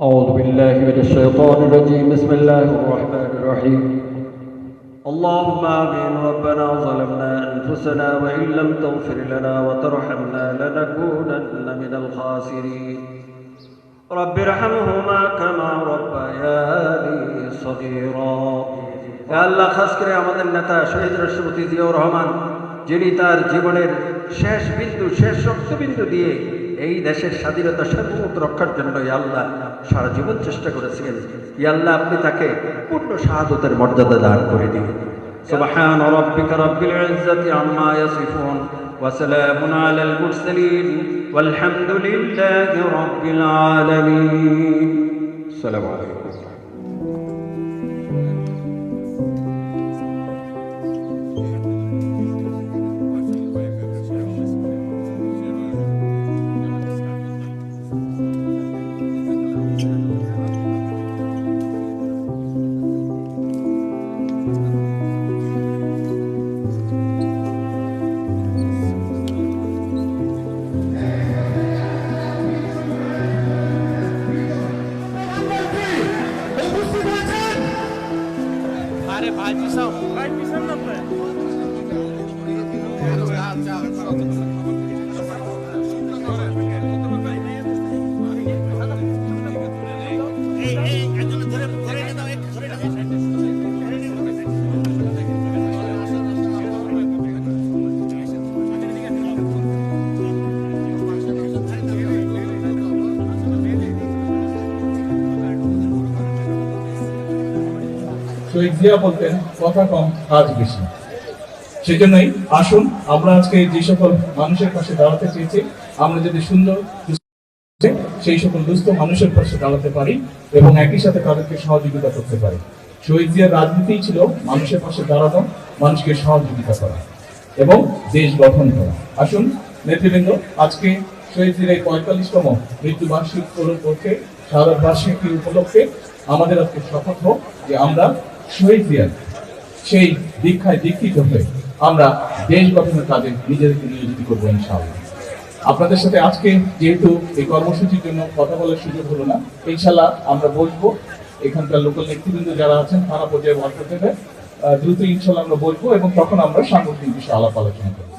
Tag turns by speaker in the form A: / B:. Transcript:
A: أعوذ بالله من الشيطان الرجيم بسم الله الرحمن الرحيم اللهم آمين ربنا ظلمنا أنفسنا وإن لم تغفر لنا وترحمنا لنكونن من الخاسرين رب ارحمهما كما ربياني صغيرا يا الله খাস করে আমাদের নেতা শহীদ রাষ্ট্রপতি জিয়াউর রহমান যিনি তার জীবনের শেষ বিন্দু শেষ রক্তবিন্দু দিয়ে এই দেশের স্বাধীনতা সার্বভৌমত্ব রক্ষার জন্য ইয়া আল্লাহ সারা জীবন চেষ্টা করেছিলেন। ইয়া আল্লাহ আপনি তাকে পূর্ণ শাহাদাতের মর্যাদা দান করে দিন। সুবহান রাব্বিকা রাব্বিল ইজ্জাতি আম্মা ইয়াসিফুন ওয়া সালামুন আলাল মুরসালিন ওয়ালহামদুলিল্লাহি রাব্বিল আলামিন। আসসালামু আলাইকুম।
B: अरे भाजी साहब
C: শহীদ জিয়া বলতেন কথা কম কাজ বেশি। সেজন্যই আসুন আমরা আজকে যে সকল মানুষের পাশে দাঁড়াতে চেয়েছি, আমরা যদি সুন্দর সেই সকল দুস্থ মানুষের পাশে দাঁড়াতে পারি এবং একই সাথে তাদেরকে সহযোগিতা করতে পারি। শহীদ জিয়ার রাজনীতিই ছিল মানুষের পাশে দাঁড়ানো, মানুষকে সহযোগিতা করা এবং দেশ গঠন করা। আসুন নেতৃবৃন্দ, আজকে শহীদ জিয়ার 45তম মৃত্যুবার্ষিকী উপলক্ষে শাহাদাত বার্ষিকী উপলক্ষে আমাদের আজকে শপথ হোক যে আমরা শহীদ জিয়ার সেই দীক্ষায় দীক্ষিত হয়ে আমরা দেশ গঠনের কাজে নিজেদেরকে নিয়োজিত করবো ইনশাআল্লাহ। আপনাদের সাথে আজকে যেহেতু এই কর্মসূচির জন্য কথা বলার সুযোগ হলো না, ইনশাআল্লাহ আমরা বসবো, এখানকার লোকাল নেতৃবৃন্দ যারা আছেন থানা পর্যায়ে ওয়ার্কার থেকে দ্রুত ইনশাআল্লাহ আমরা বসবো এবং তখন আমরা সাংগঠনিক বিষয়ে আলাপ আলোচনা করবো।